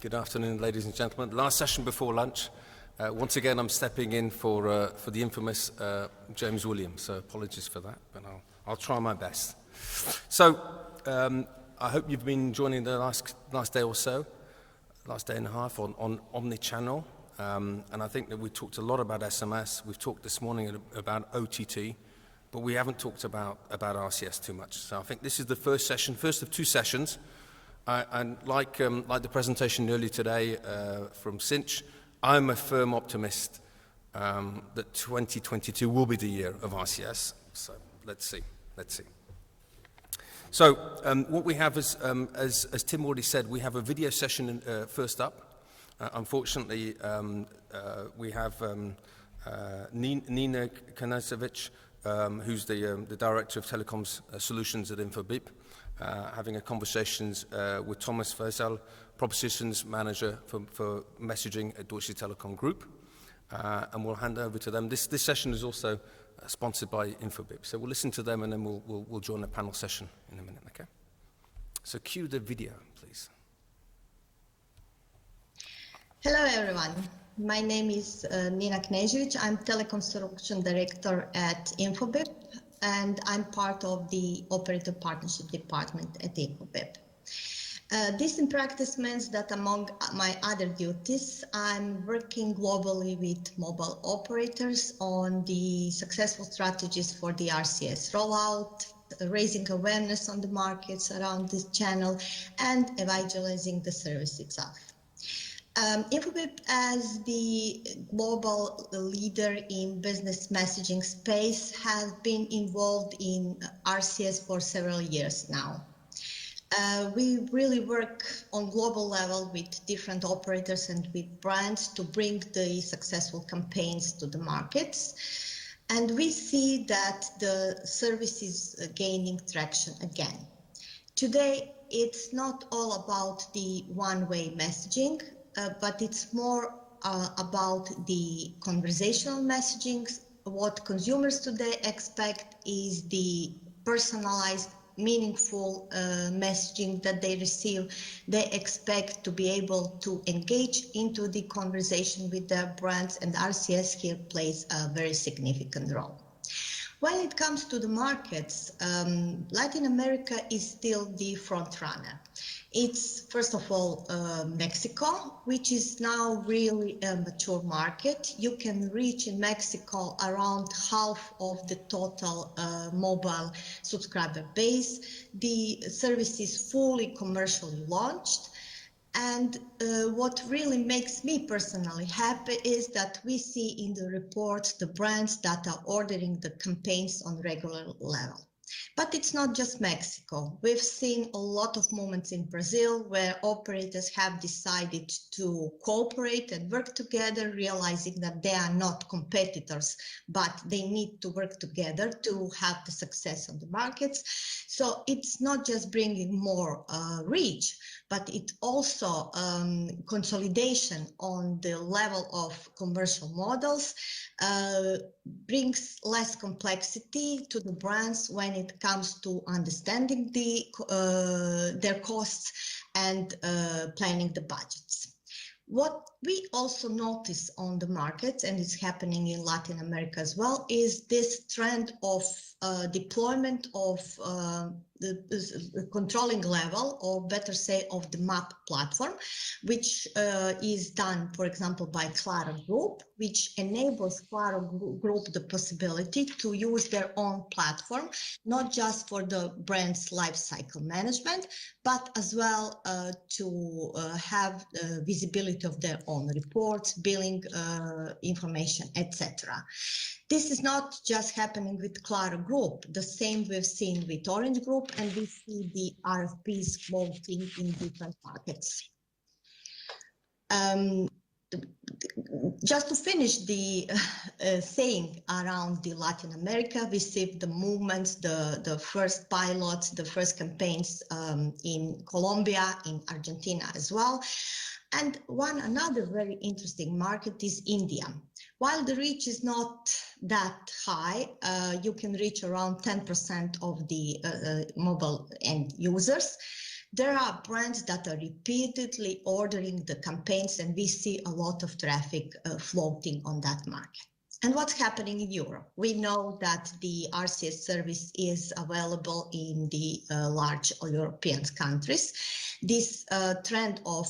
Good afternoon, ladies and gentlemen. Last session before lunch. Once again, I'm stepping in for the infamous James Williams, so apologies for that, but I'll try my best. So, I hope you've been joining the last day or so, last day and a half on Omnichannel, and I think that we talked a lot about SMS. We've talked this morning about OTT, but we haven't talked about RCS too much. So I think this is the first of two sessions. And like the presentation earlier today from Cinch, I'm a firm optimist that 2022 will be the year of RCS. So let's see. So what we have is, as Tim already said, we have a video session first up. Unfortunately, we have Nina Kanasevic, who's the Director of Telecoms Solutions at Infobip, having a conversations with Thomas Faisal, Propositions Manager for Messaging at Deutsche Telekom Group, and we'll hand over to them. This session is also sponsored by Infobip, so we'll listen to them and then we'll join a panel session in a minute, okay? So cue the video, please. Hello everyone, my name is Nina Knežević. I'm Telecom Solution Director at Infobip, and I'm part of the Operator Partnership Department at Infobip. This in practice means that among my other duties, I'm working globally with mobile operators on the successful strategies for the RCS rollout, raising awareness on the markets around this channel, and evangelizing the service itself. Infobip, as the global leader in business messaging space, has been involved in RCS for several years now. We really work on global level with different operators and with brands to bring the successful campaigns to the markets. And we see that the service is gaining traction again. Today, it's not all about the one-way messaging, but it's more about the conversational messaging. What consumers today expect is the personalized, meaningful messaging that they receive. They expect to be able to engage into the conversation with their brands, and RCS here plays a very significant role. When it comes to the markets, Latin America is still the front runner. It's first of all Mexico, which is now really a mature market. You can reach in Mexico around half of the total mobile subscriber base. The service is fully commercially launched. And what really makes me personally happy is that we see in the reports the brands that are ordering the campaigns on regular level. But it's not just Mexico. We've seen a lot of moments in Brazil where operators have decided to cooperate and work together, realizing that they are not competitors, but they need to work together to have the success on the markets. So it's not just bringing more reach, but it also consolidation on the level of commercial models, brings less complexity to the brands when it comes to understanding their costs and planning the budgets. What we also notice on the markets, and it's happening in Latin America as well, is this trend of deployment of the controlling level, or better say of the MAP platform, which is done, for example, by Claro Group, which enables Claro Group the possibility to use their own platform, not just for the brand's lifecycle management, but as well to have visibility of their own reports, billing information, etc. This is not just happening with Claro Group. The same we've seen with Orange Group, and we see the RFPs mounting in different markets. Just to finish the saying around the Latin America, we see the movements, the first pilots, the first campaigns in Colombia, in Argentina as well. And another very interesting market is India. While the reach is not that high, you can reach around 10% of the mobile end users. There are brands that are repeatedly ordering the campaigns, and we see a lot of traffic floating on that market. And what's happening in Europe? We know that the RCS service is available in the large European countries. This trend of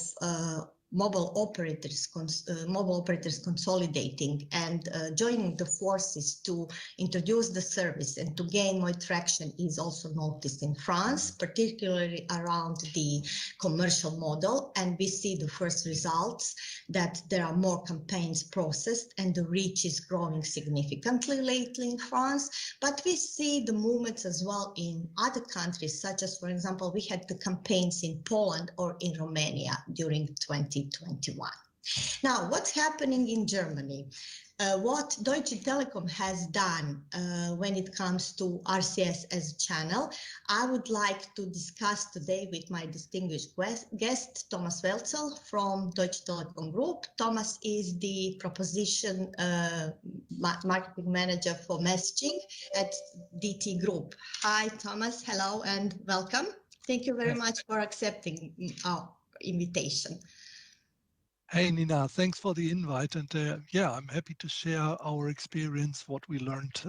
mobile operators consolidating and joining the forces to introduce the service and to gain more traction is also noticed in France, particularly around the commercial model. And we see the first results that there are more campaigns processed and the reach is growing significantly lately in France. But we see the movements as well in other countries, such as, for example, we had the campaigns in Poland or in Romania during 2021. Now, what's happening in Germany? What Deutsche Telekom has done when it comes to RCS as a channel, I would like to discuss today with my distinguished guest, Thomas Welzel from Deutsche Telekom Group. Thomas is the proposition marketing manager for messaging at DT Group. Hi, Thomas. Hello and welcome. Thank you very much for accepting our invitation. Hey, Nina, thanks for the invite. And yeah, I'm happy to share our experience, what we learned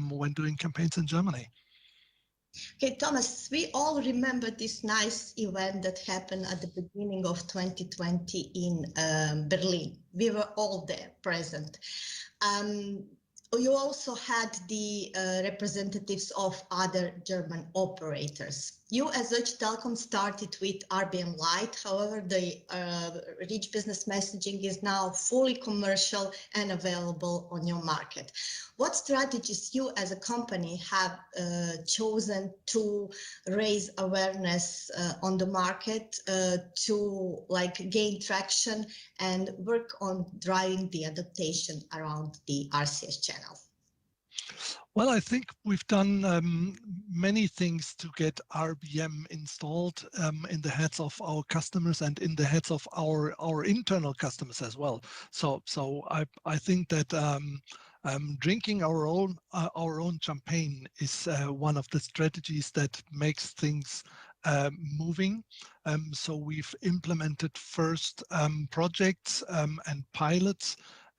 when doing campaigns in Germany. Okay, Thomas, we all remember this nice event that happened at the beginning of 2020 in Berlin. We were all there present. You also had the representatives of other German operators. You, as Deutsche Telekom, started with RBM Lite. However, the rich business messaging is now fully commercial and available on your market. What strategies you, as a company, have chosen to raise awareness on the market to gain traction and work on driving the adaptation around the RCS channel? Well, I think we've done many thing to get RBM installed in the heads of our customers and in the heads of our internal customers as well. So I think that drinking our own champagne is one of the strategies that makes things moving. So we've implemented first projects and pilots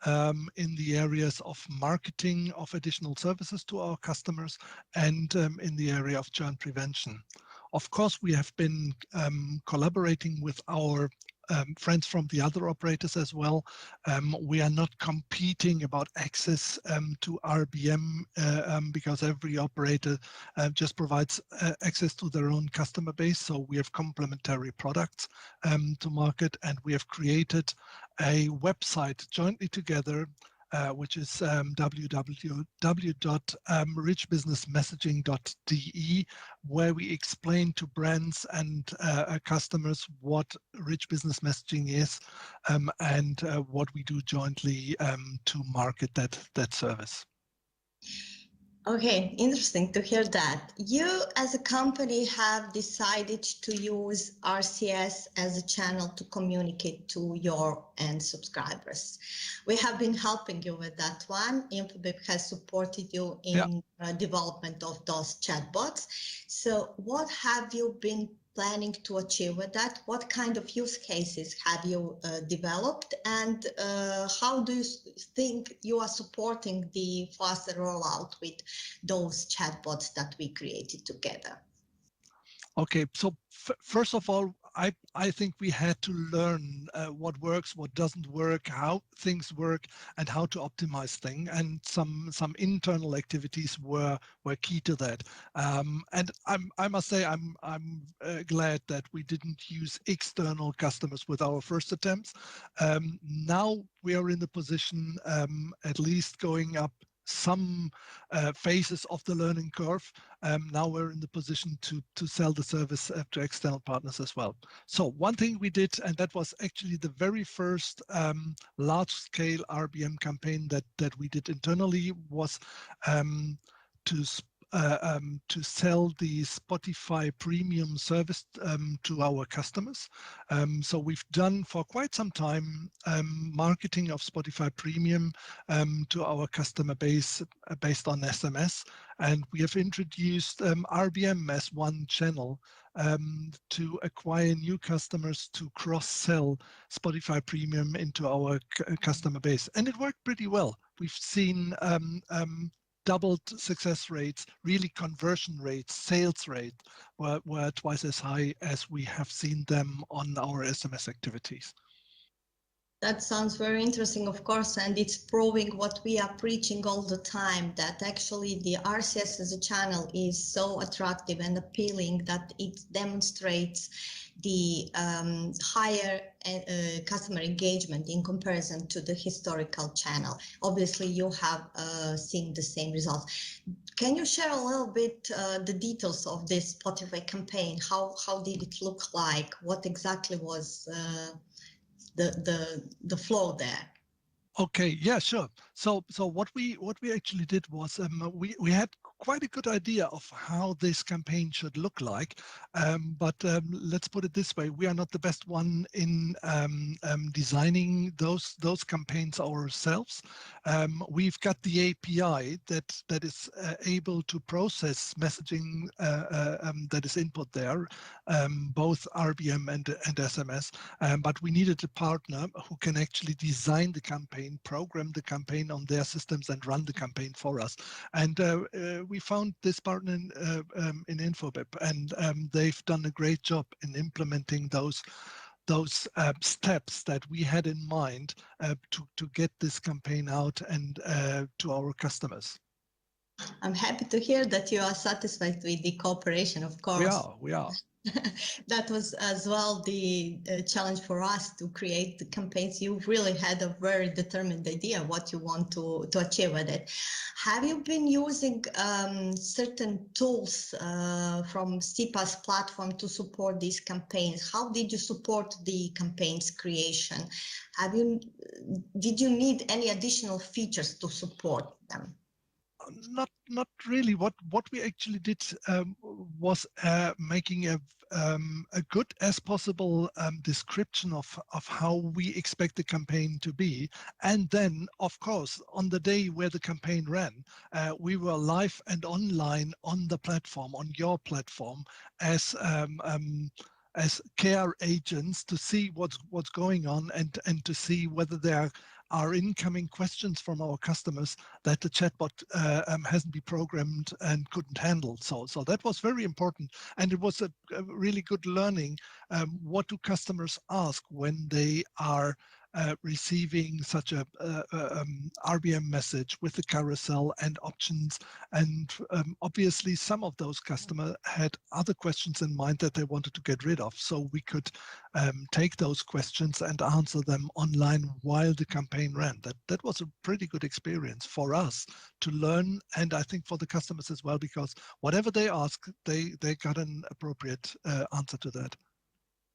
in the areas of marketing of additional services to our customers and in the area of churn prevention. Of course, we have been collaborating with our friends from the other operators as well. We are not competing about access to RBM because every operator just provides access to their own customer base. So we have complementary products to market, and we have created a website jointly together, which is www.richbusinessmessaging.de, where we explain to brands and customers what rich business messaging is and what we do jointly to market that service. Okay, interesting to hear that. You as a company have decided to use RCS as a channel to communicate to your end subscribers. We have been helping you with that one. Infobip has supported you in development of those chatbots. So what have you been planning to achieve with that? What kind of use cases have you developed, and how do you think you are supporting the faster rollout with those chatbots that we created together? Okay, so first of all, I think we had to learn what works, what doesn't work, how things work, and how to optimize things. And some internal activities were key to that. And I must say I'm glad that we didn't use external customers with our first attempts. Now we are in the position, at least going up some phases of the learning curve. Now we're in the position to sell the service to external partners as well. So one thing we did, and that was actually the very first large-scale RBM campaign that we did internally, was to sell the Spotify Premium service to our customers. So we've done for quite some time marketing of Spotify Premium to our customer base based on SMS, and we have introduced RBM as one channel to acquire new customers to cross-sell Spotify Premium into our customer base. And it worked pretty well. We've seen doubled success rates, really conversion rates, sales rate were twice as high as we have seen them on our SMS activities. That sounds very interesting, of course, and it's proving what we are preaching all the time, that actually the RCS as a channel is so attractive and appealing that it demonstrates the higher customer engagement in comparison to the historical channel. Obviously, you have seen the same results. Can you share a little bit the details of this Spotify campaign? How did it look like? What exactly was the flow there? Okay, yeah, sure. So what we actually did was we had quite a good idea of how this campaign should look like, but let's put it this way: we are not the best one in designing those campaigns ourselves. We've got the API that is able to process messaging that is input there, both RBM and SMS, but we needed a partner who can actually design the campaign, program the campaign on their systems, and run the campaign for us. And we found this partner in Infobip, and they've done a great job in implementing those steps that we had in mind to get this campaign out and to our customers. I'm happy to hear that you are satisfied with the cooperation, of course. We are. That was as well the challenge for us to create the campaigns. You really had a very determined idea what you want to achieve with it. Have you been using certain tools from CPaaS platform to support these campaigns? How did you support the campaigns creation? Did you need any additional features to support them? Not really. What we actually did was making a good as possible description of how we expect the campaign to be, and then of course on the day where the campaign ran, we were live and online on the platform, on your platform, as care agents to see what's going on and to see whether there are incoming questions from our customers that the chatbot hasn't been programmed and couldn't handle. So that was very important, and it was a really good learning. What do customers ask when they are receiving such a RBM message with the carousel and options? And obviously some of those customers had other questions in mind that they wanted to get rid of, so we could take those questions and answer them online while the campaign ran. That was a pretty good experience for us to learn, and I think for the customers as well, because whatever they ask, they got an appropriate answer to that.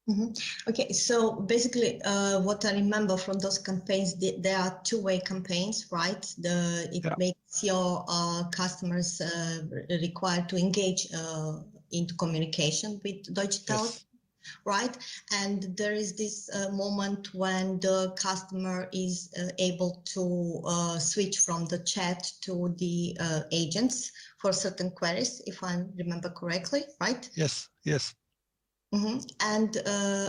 Mm-hmm. Okay, so basically what I remember from those campaigns, there are two-way campaigns, right? It makes your customers required to engage into communication with Deutsche Telekom. Yes. Right, and there is this moment when the customer is able to switch from the chat to the agents for certain queries, if I remember correctly, right? Yes. Mm-hmm. And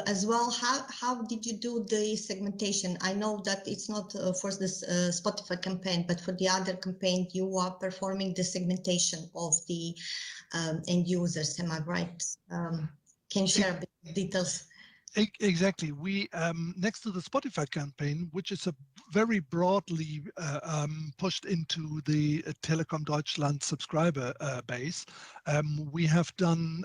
as well, how did you do the segmentation? I know that it's not for this Spotify campaign, but for the other campaign, you are performing the segmentation of the end users. Am I right? Can you share a bit of details? Exactly. We next to the Spotify campaign, which is a very broadly pushed into the Telekom Deutschland subscriber base, we have done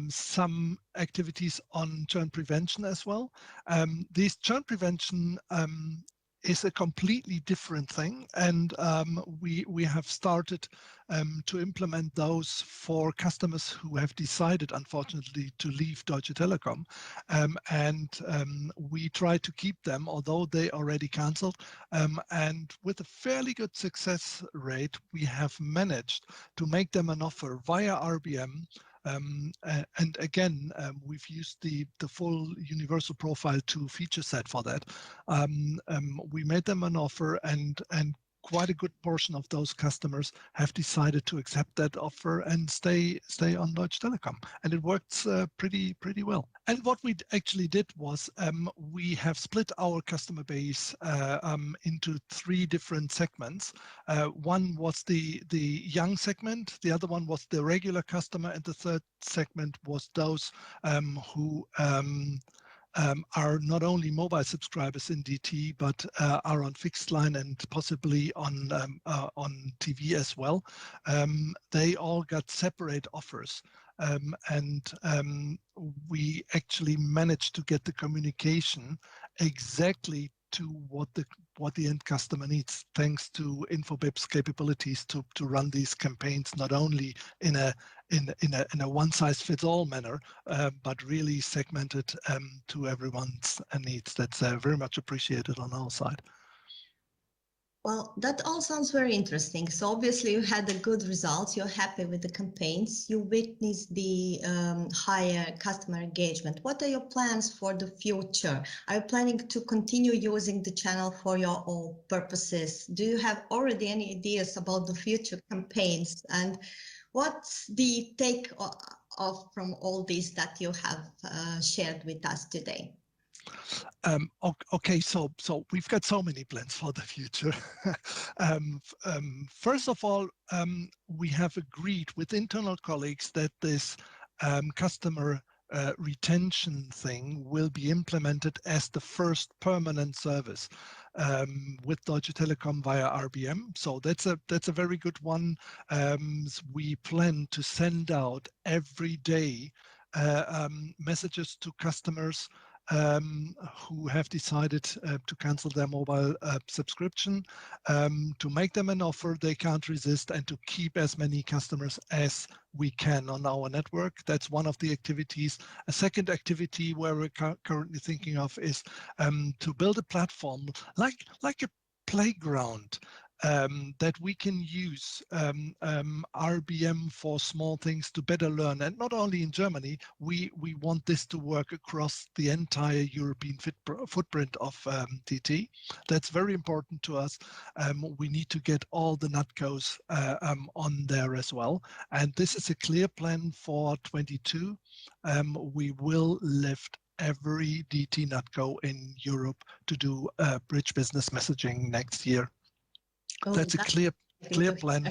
some activities on churn prevention as well. This churn prevention is a completely different thing, and we have started to implement those for customers who have decided, unfortunately, to leave Deutsche Telekom, and we try to keep them, although they already cancelled, and with a fairly good success rate, we have managed to make them an offer via RBM. And again, we've used the full universal profile 2 feature set for that. We made them an offer, and quite a good portion of those customers have decided to accept that offer and stay on Deutsche Telekom, and it works pretty well. And what we actually did was we have split our customer base into 3 different segments. One was the young segment, the other one was the regular customer, and the third segment was those who are not only mobile subscribers in DT, but are on fixed line and possibly on TV as well. They all got separate offers. And we actually managed to get the communication exactly to what the end customer needs, thanks to Infobip's capabilities to run these campaigns not only in a one-size-fits-all manner, but really segmented to everyone's needs. That's very much appreciated on our side. Well, that all sounds very interesting. So obviously you had the good results, you're happy with the campaigns, you witnessed the higher customer engagement. What are your plans for the future? Are you planning to continue using the channel for your own purposes? Do you have already any ideas about the future campaigns? And what's the take off from all this that you have shared with us today? Okay, so we've got so many plans for the future. First of all, we have agreed with internal colleagues that this customer retention thing will be implemented as the first permanent service with Deutsche Telekom via RBM. So that's a very good one. We plan to send out every day messages to customers who have decided to cancel their mobile subscription, to make them an offer they can't resist, and to keep as many customers as we can on our network. That's one of the activities. A second activity where we're currently thinking of is to build a platform like a playground that we can use RBM for small things to better learn. And not only in Germany, we want this to work across the entire European footprint of DT. That's very important to us. We need to get all the NatCos on there as well. And this is a clear plan for 22. We will lift every DT NatCo in Europe to do bridge business messaging next year. Oh, that's a clear plan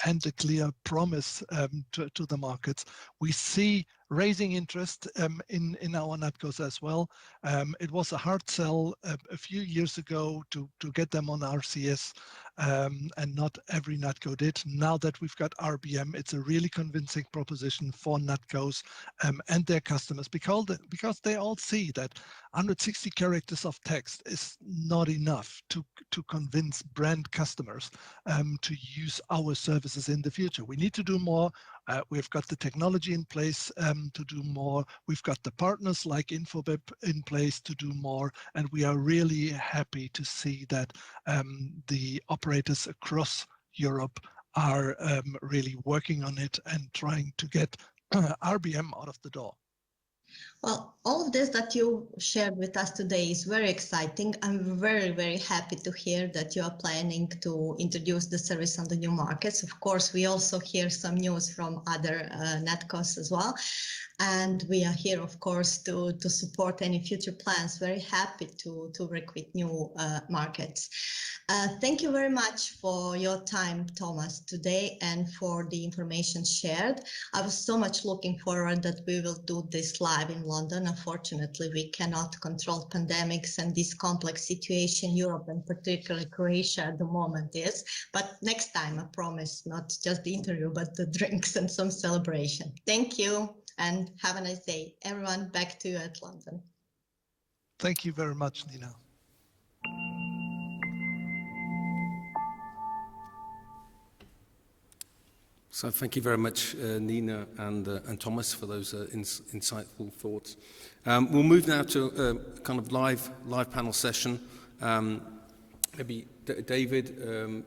and a clear promise to the markets. We see raising interest in our NatCos as well. It was a hard sell a few years ago to get them on RCS, and not every NatCo did. Now that we've got RBM, it's a really convincing proposition for NatCos and their customers, because they all see that 160 characters of text is not enough to convince brand customers to use our services in the future. We need to do more. We've got the technology in place to do more. We've got the partners like Infobip in place to do more. And we are really happy to see that the operators across Europe are really working on it and trying to get RBM out of the door. Well, all of this that you shared with us today is very exciting. I'm very, very happy to hear that you are planning to introduce the service on the new markets. Of course, we also hear some news from other NatCos as well. And we are here, of course, to support any future plans. Very happy to work with new markets. Thank you very much for your time, Thomas, today, and for the information shared. I was so much looking forward that we will do this live in London. Unfortunately, we cannot control pandemics and this complex situation Europe and particularly Croatia at the moment is. But next time, I promise, not just the interview, but the drinks and some celebration. Thank you. And have a nice day. Everyone, back to you at London. Thank you very much, Nina. So thank you very much, Nina and Thomas, for those insightful thoughts. We'll move now to a kind of live panel session. Maybe David, do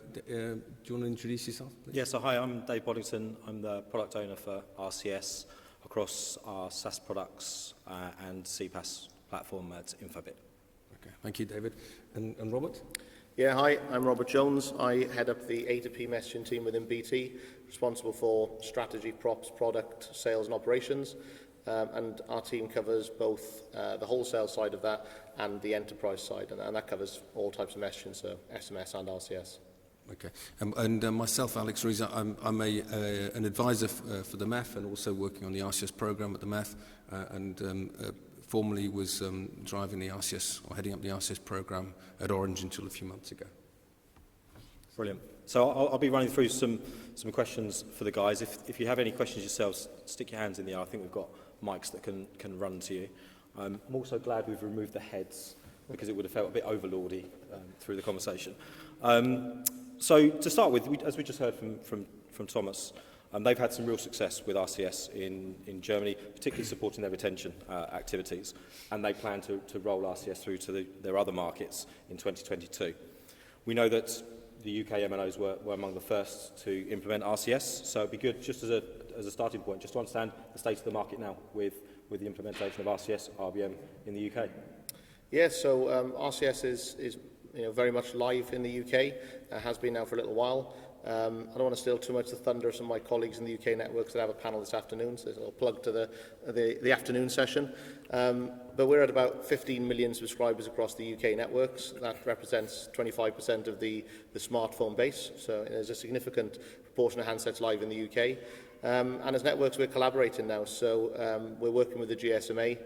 you want to introduce yourself, please? Yes, so hi, I'm Dave Boddington. I'm the product owner for RCS across our SaaS products and CPaaS platform at Infobip. Okay, thank you, David. And Robert? Yeah, hi, I'm Robert Jones. I head up the A2P messaging team within BT, responsible for strategy, props, product, sales and operations. And our team covers both the wholesale side of that and the enterprise side, and that covers all types of messaging, so SMS and RCS. Okay. Myself, Alex Reza, I'm an advisor for the MEF and also working on the RCS program at the MEF, formerly was driving the RCS or heading up the RCS program at Orange until a few months ago. Brilliant. So I'll be running through some questions for the guys. If you have any questions yourselves, stick your hands in the air. I think we've got mics that can run to you. I'm also glad we've removed the heads because it would have felt a bit overlordy through the conversation. So to start with, as we just heard from Thomas, they've had some real success with RCS in Germany, particularly supporting their retention activities, and they plan to roll RCS through to their other markets in 2022. We know that the UK MNOs were among the first to implement RCS, so it'd be good just as a starting point, just to understand the state of the market now with the implementation of RCS, RBM in the UK. Yeah, so RCS is very much live in the UK, has been now for a little while. I don't want to steal too much of the thunder of some of my colleagues in the UK networks that have a panel this afternoon, so there's a little plug to the afternoon session. But we're at about 15 million subscribers across the UK networks. That represents 25% of the smartphone base, so there's a significant proportion of handsets live in the UK. And as networks, we're collaborating now, so we're working with the GSMA,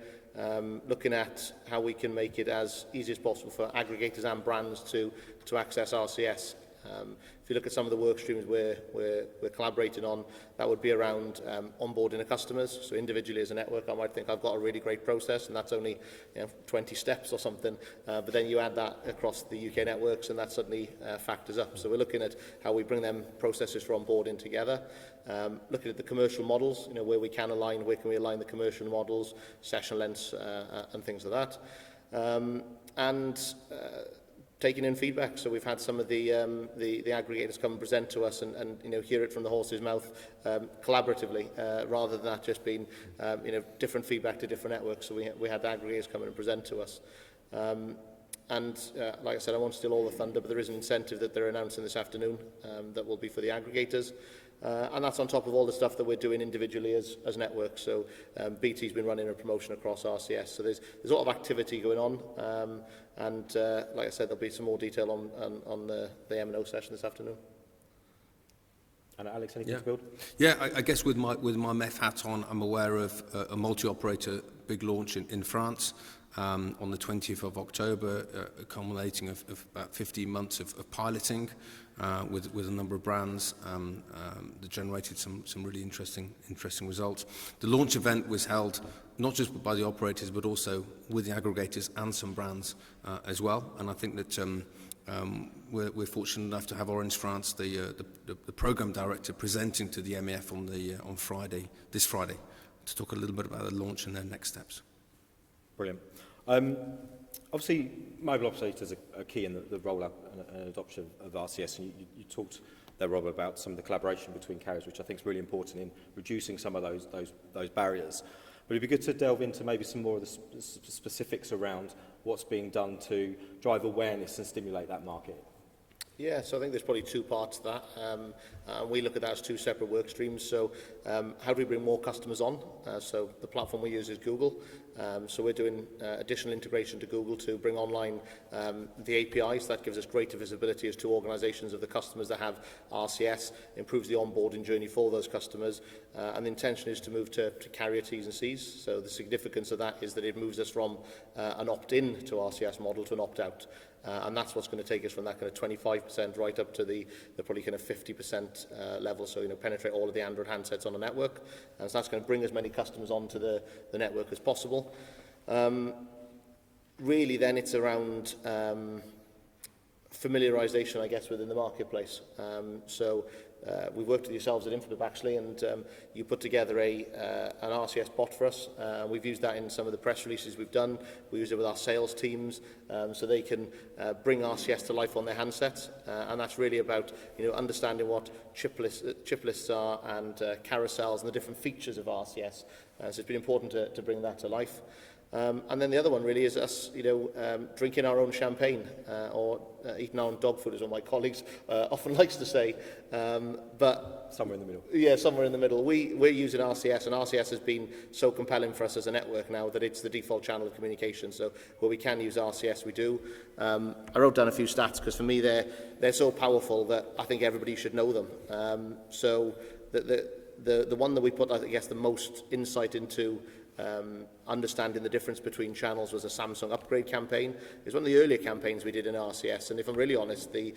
looking at how we can make it as easy as possible for aggregators and brands to access RCS. If you look at some of the work streams we're collaborating on, that would be around onboarding of customers. So individually as a network, I might think I've got a really great process and that's only 20 steps or something. But then you add that across the UK networks and that suddenly factors up. So we're looking at how we bring them processes for onboarding together. Looking at the commercial models, where we can align, where can we align the commercial models, session lengths and things like that. Taking in feedback. So we've had some of the aggregators come and present to us and hear it from the horse's mouth collaboratively, rather than that just being different feedback to different networks. So we had the aggregators come in and present to us. Like I said, I won't steal all the thunder, but there is an incentive that they're announcing this afternoon that will be for the aggregators. And that's on top of all the stuff that we're doing individually as networks. So BT's been running a promotion across RCS. So there's a lot of activity going on. Like I said, there'll be some more detail on the MNO session this afternoon. And Alex, anything to build? Yeah, I guess with my MEF hat on, I'm aware of a multi-operator big launch in France on the 20th of October, culminating of about 15 months of piloting with a number of brands that generated some really interesting results. The launch event was held not just by the operators but also with the aggregators and some brands as well. And I think that we're fortunate enough to have Orange France, the program director, presenting to the MEF on this Friday, to talk a little bit about the launch and their next steps. Brilliant. Obviously, mobile operators are key in the rollout and adoption of RCS, and you talked there, Rob, about some of the collaboration between carriers, which I think is really important in reducing some of those barriers. But it'd be good to delve into maybe some more of the specifics around what's being done to drive awareness and stimulate that market. Yeah, so I think there's probably two parts to that. We look at that as two separate work streams. So how do we bring more customers on? So the platform we use is Google. So we're doing additional integration to Google to bring online the APIs. That gives us greater visibility as to organizations of the customers that have RCS, improves the onboarding journey for those customers. And the intention is to move to carrier T's and C's. So the significance of that is that it moves us from an opt-in to RCS model to an opt-out. And that's what's going to take us from that kind of 25% right up to the probably kind of 50% level. So, penetrate all of the Android handsets on the network. And so that's going to bring as many customers onto the network as possible. Really, then it's around familiarization, I guess, within the marketplace. We've worked with yourselves at Infobip actually, and you put together an RCS bot for us. We've used that in some of the press releases we've done. We use it with our sales teams so they can bring RCS to life on their handsets. And that's really about understanding what chip lists are and carousels and the different features of RCS So it's been important to bring that to life. And then the other one really is us, drinking our own champagne or eating our own dog food, as one of my colleagues often likes to say. But somewhere in the middle. Yeah, somewhere in the middle. We're using RCS, and RCS has been so compelling for us as a network now that it's the default channel of communication. So where we can use RCS, we do. I wrote down a few stats because for me they're so powerful that I think everybody should know them. So the one that we put, I guess, the most insight into understanding the difference between channels was a Samsung upgrade campaign. It was one of the earlier campaigns we did in RCS, and if I'm really honest, the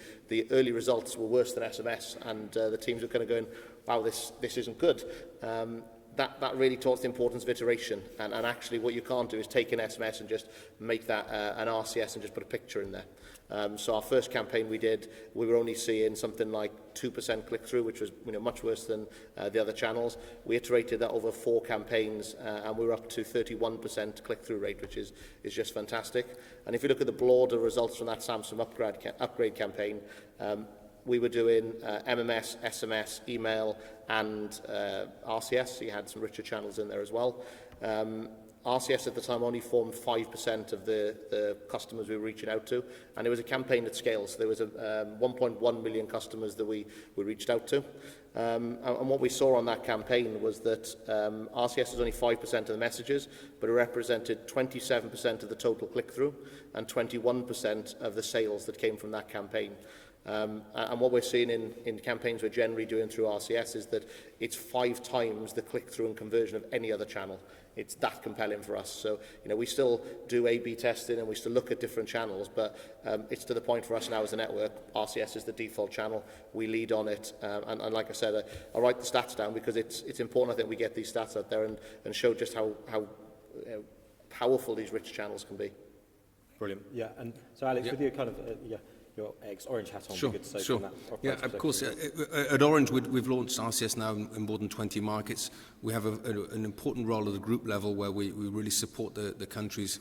early results were worse than SMS, and the teams were kind of going, wow, this isn't good. That really taught the importance of iteration, and actually what you can't do is take an SMS and just make that an RCS and just put a picture in there. So our first campaign we did, we were only seeing something like 2% click-through, which was much worse than the other channels. We iterated that over 4 campaigns, and we were up to 31% click-through rate, which is just fantastic. And if you look at the broader results from that Samsung upgrade campaign, we were doing MMS, SMS, email, and RCS, so you had some richer channels in there as well. RCS at the time only formed 5% of the customers we were reaching out to, and it was a campaign at scale, so there was 1.1 million customers that we reached out to. And what we saw on that campaign was that RCS was only 5% of the messages, but it represented 27% of the total click-through and 21% of the sales that came from that campaign. And what we're seeing in campaigns we're generally doing through RCS is that it's 5 times the click-through and conversion of any other channel. It's that compelling for us. So, we still do A/B testing and we still look at different channels, but it's to the point for us now as a network, RCS is the default channel. We lead on it. And like I said, I write the stats down because it's important, I think, we get these stats out there and show just how powerful these rich channels can be. Brilliant. Yeah, and so Alex, with your kind of, your ex-Orange hat on, sure, good to say sure. on that. Yeah, of course. At Orange, we've launched RCS now in more than 20 markets. We have an important role at the group level where we really support the countries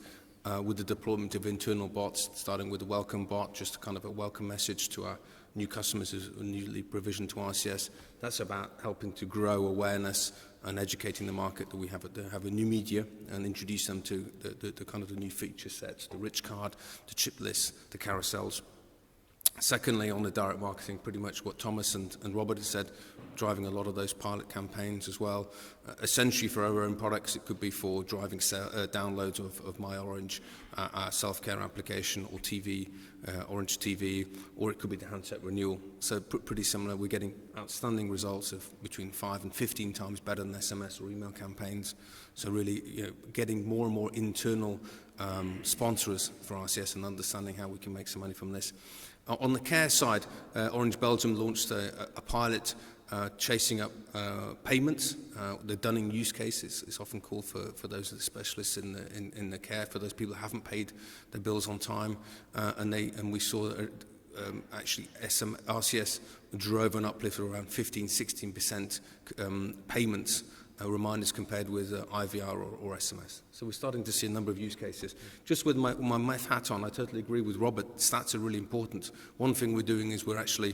with the deployment of internal bots, starting with the welcome bot, just kind of a welcome message to our new customers who are newly provisioned to RCS. That's about helping to grow awareness and educating the market that we have a new media and introduce them to the kind of the new feature sets, the rich card, the chip lists, the carousels. Secondly, on the direct marketing, pretty much what Thomas and Robert have said, driving a lot of those pilot campaigns as well. Essentially for our own products, it could be for driving downloads of My Orange, our self-care application, or TV, Orange TV, or it could be the handset renewal. So pretty similar. We're getting outstanding results of between 5 and 15 times better than SMS or email campaigns. So really, getting more and more internal sponsors for RCS and understanding how we can make some money from this. On the care side, Orange Belgium launched a pilot chasing up payments. The Dunning use case is often called for those of the specialists in the care, for those people who haven't paid their bills on time. And we saw actually RCS drove an uplift of around 15-16% payments reminders compared with IVR or SMS. So we're starting to see a number of use cases. Just with my math hat on, I totally agree with Robert. Stats are really important. One thing we're doing is we're actually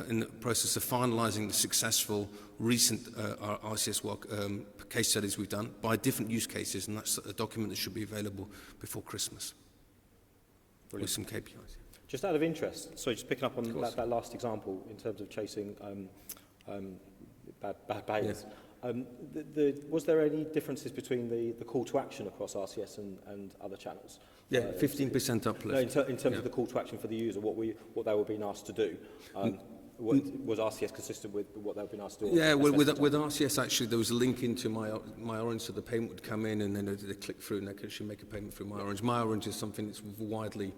in the process of finalising the successful recent RCS work, case studies we've done by different use cases, and that's a document that should be available before Christmas. Brilliant. With some KPIs. Just out of interest, so just picking up on that last example in terms of chasing bad behaviours. Yes. Was there any differences between the call to action across RCS and other channels? Yeah, 15% uplift. No, in terms of the call to action for the user, what they were being asked to do. Was RCS consistent with what they were being asked to do? Yeah, with RCS, actually, there was a link into My Orange, so the payment would come in, and then they click through, and they could actually make a payment through My Orange. My Orange is something that's widely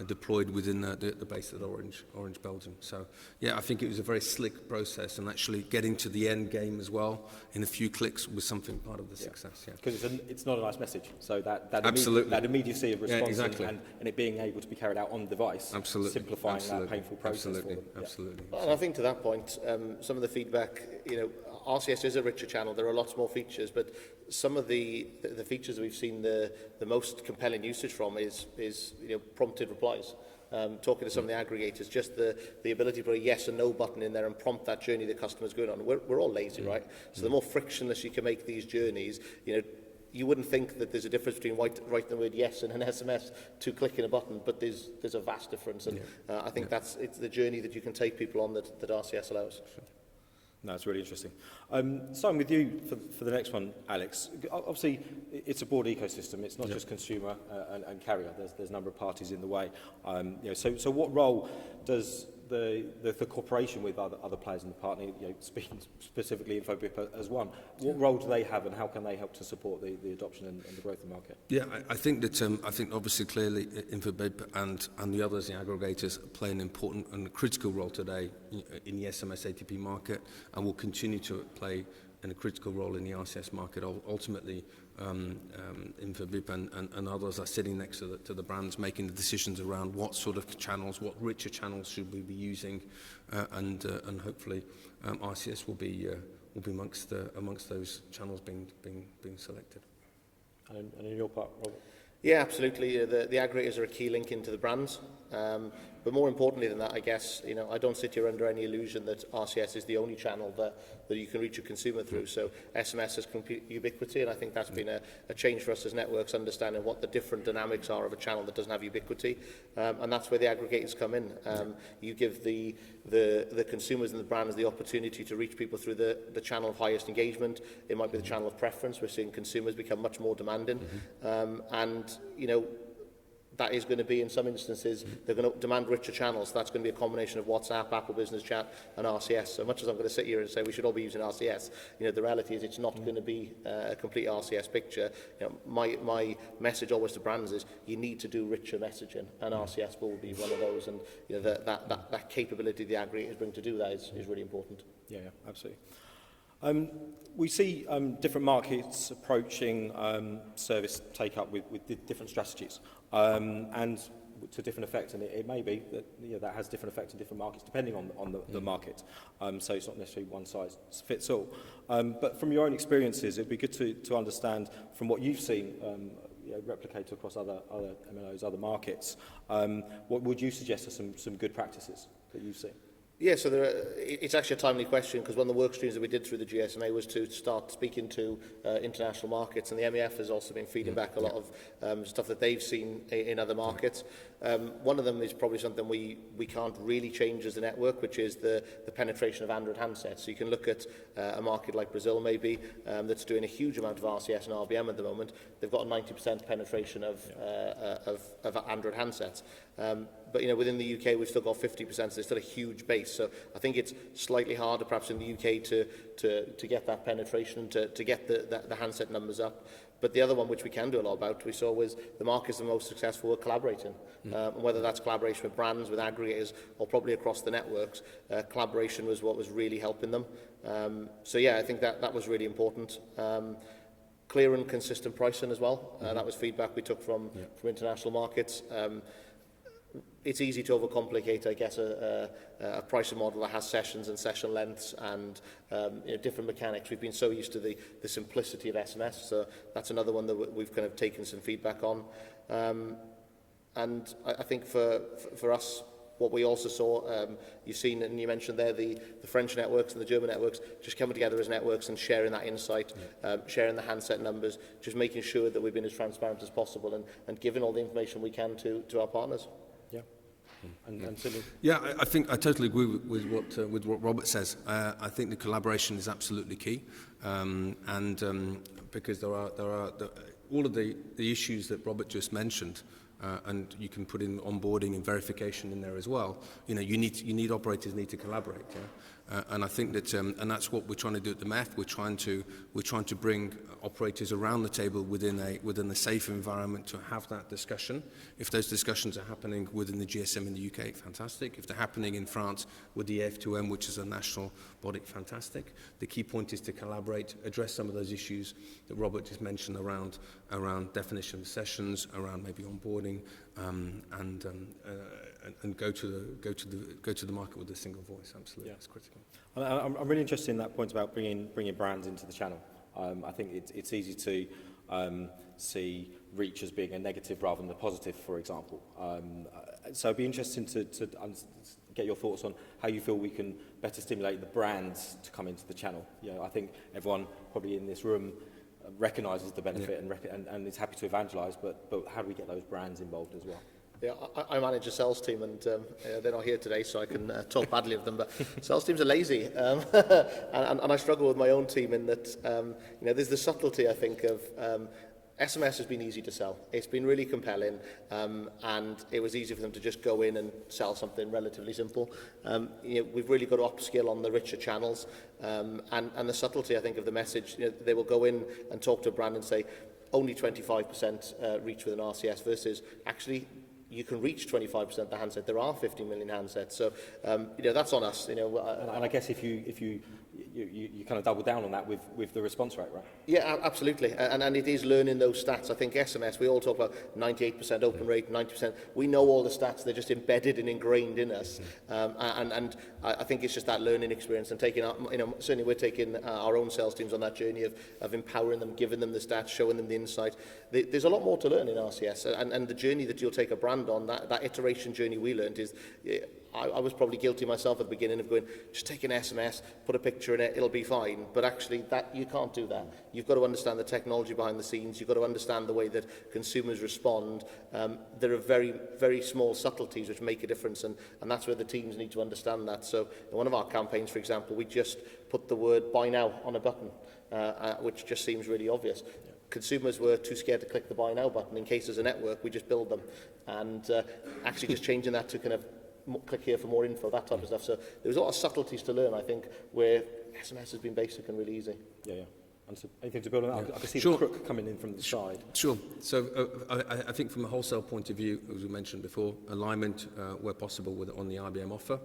deployed within the base at Orange Belgium. So, yeah, I think it was a very slick process, and actually getting to the end game as well in a few clicks was something part of the success. Yeah, because it's not a nice message. So that absolutely immediacy of response, yeah, exactly. and it being able to be carried out on the device, absolutely, simplifying absolutely. that painful process. Absolutely, for them. absolutely. And I think to that point, some of the feedback, RCS is a richer channel. There are lots more features, but some of the features we've seen the most compelling usage from is prompted replies. talking to some of the aggregators, just the ability to put a yes and no button in there and prompt that journey the customer's going on. We're all lazy, right? So the more frictionless you can make these journeys, you wouldn't think that there's a difference between writing the word yes and an SMS to clicking a button, but there's a vast difference, and I think it's the journey that you can take people on that RCS allows. Sure. No, it's really interesting. Starting with you for the next one, Alex. Obviously, it's a broad ecosystem. It's not just consumer and carrier. There's a number of parties in the way. So what role does the cooperation with other players in the partner, speaking specifically Infobip as one, what role do they have, and how can they help to support the adoption and the growth of the market? Yeah, I think that obviously clearly Infobip and the others, the aggregators, play an important and critical role today in the SMS ATP market, and will continue to play a critical role in the RCS market. Ultimately, Infobip and others are sitting next to the brands, making the decisions around what sort of channels, what richer channels should we be using, and hopefully RCS will be amongst those channels being selected. And in your part, Robert? Yeah, absolutely. The aggregators are a key link into the brands. But more importantly than that, I guess, I don't sit here under any illusion that RCS is the only channel that you can reach a consumer through. So SMS has complete ubiquity, and I think that's been a change for us as networks, understanding what the different dynamics are of a channel that doesn't have ubiquity. And that's where the aggregators come in. You give the consumers and the brands the opportunity to reach people through the channel of highest engagement. It might be the channel of preference. We're seeing consumers become much more demanding. That is going to be, in some instances, they're going to demand richer channels. That's going to be a combination of WhatsApp, Apple Business Chat, and RCS. So much as I'm going to sit here and say we should all be using RCS, the reality is it's not going to be a complete RCS picture. My message always to brands is you need to do richer messaging, and RCS will be one of those. And that capability the aggregators bring to do that is really important. Yeah, absolutely. We see different markets approaching service take-up with different strategies, and to different effects, and it may be that that has different effects in different markets depending on the market. So it's not necessarily one size fits all. But from your own experiences, it'd be good to understand from what you've seen replicate across other MNOs, other markets. What would you suggest are some good practices that you've seen? Yeah, so it's actually a timely question, because one of the work streams that we did through the GSMA was to start speaking to international markets, and the MEF has also been feeding back a lot of stuff that they've seen in other markets. One of them is probably something we can't really change as a network, which is the penetration of Android handsets. So you can look at a market like Brazil maybe that's doing a huge amount of RCS and RBM at the moment. They've got a 90% penetration of Android handsets. But within the UK, we've still got 50%, so there's still a huge base. So I think it's slightly harder, perhaps in the UK, to get that penetration, to get the handset numbers up. But the other one, which we can do a lot about, we saw was the markets the most successful were collaborating. Whether that's collaboration with brands, with aggregators, or probably across the networks, collaboration was what was really helping them. So yeah, I think that was really important. Clear and consistent pricing as well. That was feedback we took from international markets. It's easy to overcomplicate, I guess, a pricing model that has sessions and session lengths and different mechanics. We've been so used to the simplicity of SMS, so that's another one that we've kind of taken some feedback on. And I think for us, what we also saw, you've seen and you mentioned there the French networks and the German networks just coming together as networks and sharing that insight, sharing the handset numbers, just making sure that we've been as transparent as possible and giving all the information we can to our partners. Yeah. And Sidney? Yeah, I think I totally agree with what Robert says. I think the collaboration is absolutely key, because there are all of the issues that Robert just mentioned, and you can put in onboarding and verification in there as well. Operators need to collaborate. Yeah? And I think that and that's what we're trying to do at the MEF. We're trying to bring operators around the table within a safe environment to have that discussion. If those discussions are happening within the GSM in the UK, fantastic. If they're happening in France with the F2M, which is a national body, fantastic. The key point is to collaborate, address some of those issues that Robert just mentioned around definition of sessions, around maybe onboarding, and go to the market with a single voice. Absolutely, that's critical. I'm really interested in that point about bringing brands into the channel. I think it's easy to see reach as being a negative rather than a positive, for example. So it'd be interesting to get your thoughts on how you feel we can better stimulate the brands to come into the channel. You know, I think everyone probably in this room recognises the benefit and is happy to evangelise, but how do we get those brands involved as well? Yeah, I manage a sales team, and they're not here today, so I can talk badly of them. But sales teams are lazy, and I struggle with my own team in that you know, there's the subtlety, I think, of SMS has been easy to sell. It's been really compelling, and it was easy for them to just go in and sell something relatively simple. You know, we've really got to upskill on the richer channels, and the subtlety, I think, of the message. You know, they will go in and talk to a brand and say, only 25% reach with an RCS versus actually you can reach 25% of the handset. There are 50 million handsets, so you know, that's on us. You know, and I guess if you kind of double down on that with the response rate, right? Yeah, absolutely, and it is learning those stats. I think SMS, we all talk about 98% open rate, 90%. We know all the stats; they're just embedded and ingrained in us. And I think it's just that learning experience and taking, you know, certainly we're taking our own sales teams on that journey of empowering them, giving them the stats, showing them the insight. There's a lot more to learn in RCS, and the journey that you'll take a brand on, that iteration journey we learned is. I was probably guilty myself at the beginning of going, just take an SMS, put a picture in it, it'll be fine. But actually, that you can't do that. You've got to understand the technology behind the scenes. You've got to understand the way that consumers respond. There are very, very small subtleties which make a difference, and that's where the teams need to understand that. So in one of our campaigns, for example, we just put the word buy now on a button, which just seems really obvious. Consumers were too scared to click the buy now button. In case there's a network, we just build them. And actually just changing that to kind of click here for more info, that type of stuff. So there's a lot of subtleties to learn, I think, where SMS has been basic and really easy. Yeah. And anything to build on that? I can see Sure. the crook coming in from the side. Sure. So I think from a wholesale point of view, as we mentioned before, alignment where possible on the IBM offer,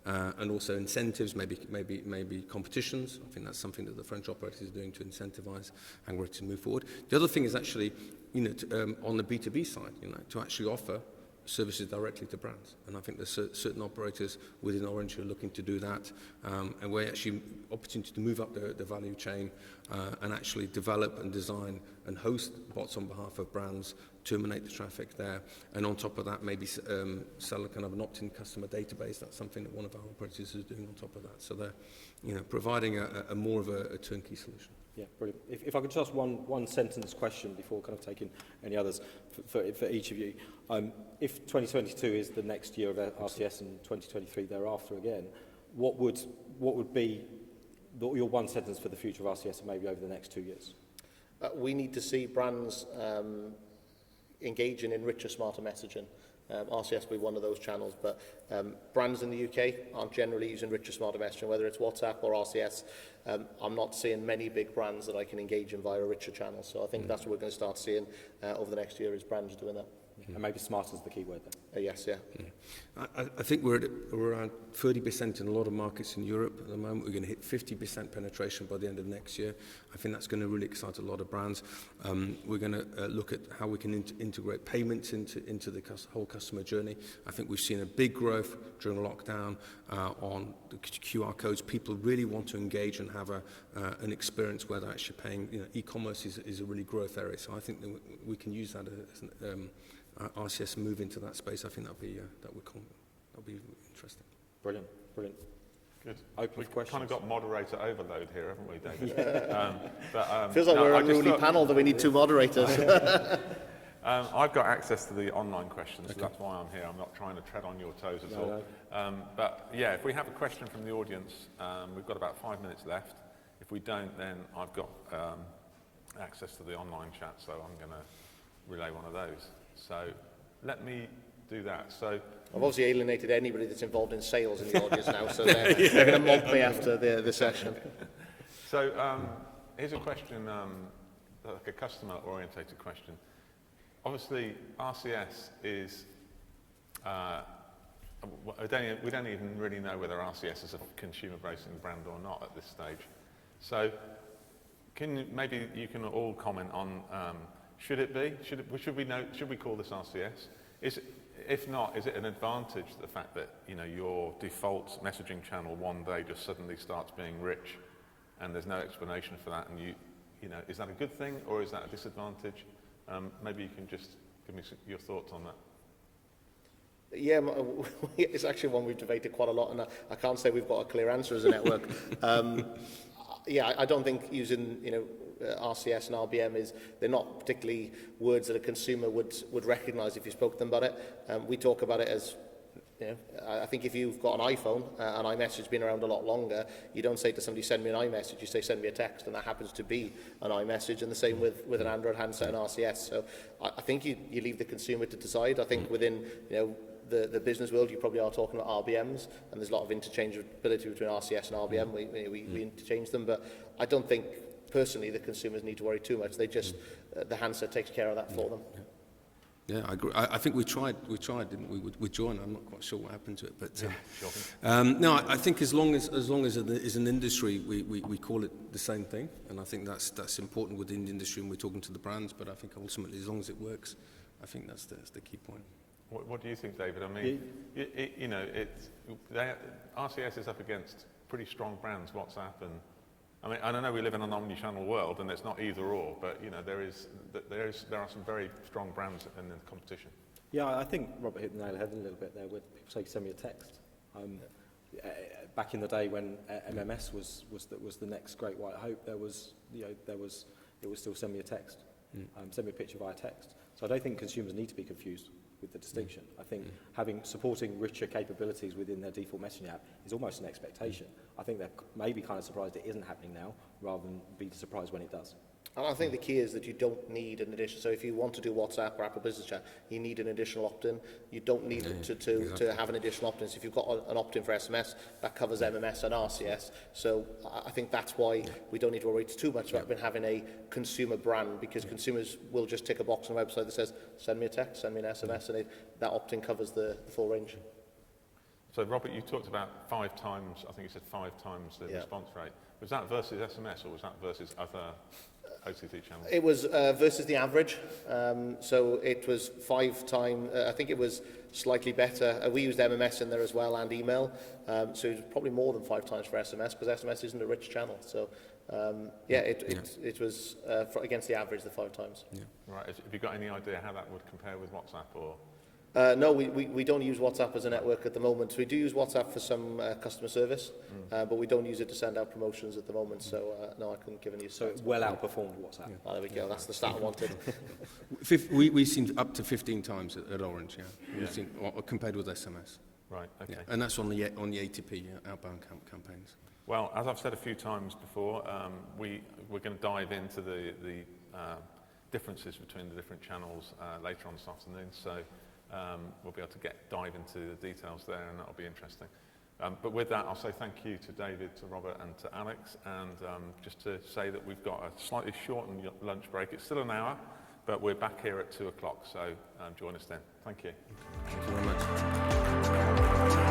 and also incentives, maybe competitions. I think that's something that the French operators are doing to incentivize Angora to move forward. The other thing is actually, you know, on the B2B side, you know, to actually offer services directly to brands, and I think there's certain operators within Orange who are looking to do that, and we're actually opportunity to move up the value chain and actually develop and design and host bots on behalf of brands, terminate the traffic there, and on top of that maybe sell a kind of an opt-in customer database. That's something that one of our operators is doing on top of that. So they're, you know, providing a more of a turnkey solution. Yeah, brilliant. If I could just ask one sentence question before kind of taking any others for each of you. If 2022 is the next year of RCS and 2023 thereafter again, what would be your one sentence for the future of RCS and maybe over the next 2 years? We need to see brands engaging in richer, smarter messaging. RCS will be one of those channels, but brands in the UK aren't generally using richer, smarter messaging, whether it's WhatsApp or RCS. I'm not seeing many big brands that I can engage in via a richer channel, so I think that's what we're going to start seeing over the next year is brands doing that. And maybe smart is the key word there. Yes, yeah. I think we're around 30% in a lot of markets in Europe at the moment. We're going to hit 50% penetration by the end of next year. I think that's going to really excite a lot of brands. We're going to look at how we can integrate payments into the whole customer journey. I think we've seen a big growth during lockdown on the QR codes. People really want to engage and have an experience where they're actually paying. You know, e-commerce is a really growth area. So I think that we can use that as RCS move into that space. I think that'll be interesting. Brilliant. Good. Open We've for questions. kind of got moderator overload here, haven't we, David? Feels like we're a unruly panel that we need two moderators. I've got access to the online questions, so that's why I'm here. I'm not trying to tread on your toes at all. But yeah, if we have a question from the audience, we've got about 5 minutes left. If we don't, then I've got access to the online chat, so I'm going to relay one of those. So let me do that. So I've obviously alienated anybody that's involved in sales in the audience now, so they're going to mock me after the session. So here's a question, like a customer-orientated question. Obviously, RCS is, we don't even really know whether RCS is a consumer-facing brand or not at this stage. So maybe you can all comment on, should it be? Should we call this RCS? If not, is it an advantage, the fact that, you know, your default messaging channel one day just suddenly starts being rich and there's no explanation for that, and you know, is that a good thing or is that a disadvantage? Maybe you can just give me your thoughts on that. Yeah, it's actually one we've debated quite a lot, and I can't say we've got a clear answer as a network. Yeah, I don't think using, RCS and RBM they're not particularly words that a consumer would recognise if you spoke to them about it. We talk about it as, I think if you've got an iPhone and iMessage been around a lot longer, you don't say to somebody, send me an iMessage, you say, send me a text, and that happens to be an iMessage, and the same with an Android handset and RCS. So I think you leave the consumer to decide. I think within, the business world, you probably are talking about RBMs, and there's a lot of interchangeability between RCS and RBM. We interchange them, but I don't think, personally, the consumers need to worry too much. They just, the handset takes care of that for them. Yeah, I agree. I think we tried, didn't we, with Join? I'm not quite sure what happened to it, but no, I think as long as it is an industry, we call it the same thing, and I think that's important within the industry, and we're talking to the brands. But I think ultimately, as long as it works, I think that's the key point. What do you think, David? I mean, RCS is up against pretty strong brands, WhatsApp, and I know we live in an omni-channel world, and it's not either or, but there are some very strong brands in the competition. Yeah, I think Robert hit the nail on the head a little bit there. Where people say, "Send me a text." Back in the day when MMS was the next great white hope, it was still send me a text, send me a picture via text. So I don't think consumers need to be confused with the distinction. I think supporting richer capabilities within their default messaging app is almost an expectation. I think they're maybe kind of surprised it isn't happening now, rather than be surprised when it does. And I think the key is that you don't need an addition. So if you want to do WhatsApp or Apple Business Chat, you need an additional opt-in. You don't need to have an additional opt-in. So if you've got an opt-in for SMS, that covers MMS and RCS. So I think that's why we don't need to worry too much about having a consumer brand, because consumers will just tick a box on a website that says, send me a text, send me an SMS, and that opt-in covers the full range. So Robert, you talked about 5 times, I think you said 5 times the response rate. Was that versus SMS, or was that versus other OTT channels? It was versus the average. So it was 5 times, I think it was slightly better. We used MMS in there as well, and email. So it was probably more than 5 times for SMS, because SMS isn't a rich channel. So it was against the average, the 5 times. Yeah. Right. Have you got any idea how that would compare with WhatsApp, or? No, we don't use WhatsApp as a network at the moment. We do use WhatsApp for some customer service, but we don't use it to send out promotions at the moment. So no, I couldn't give any. So it well outperformed WhatsApp. Oh, there we go. That's the stat I wanted. We seem up to 15 times at Orange, We've seen, compared with SMS. Right. Okay. Yeah. And that's on the ATP outbound campaigns. Well, as I've said a few times before, we're going to dive into the differences between the different channels later on this afternoon. So. We'll be able to dive into the details there, and that'll be interesting. But with that, I'll say thank you to David, to Robert, and to Alex, and just to say that we've got a slightly shortened lunch break. It's still an hour, but we're back here at 2 o'clock, so join us then. Thank you. Thank you very much.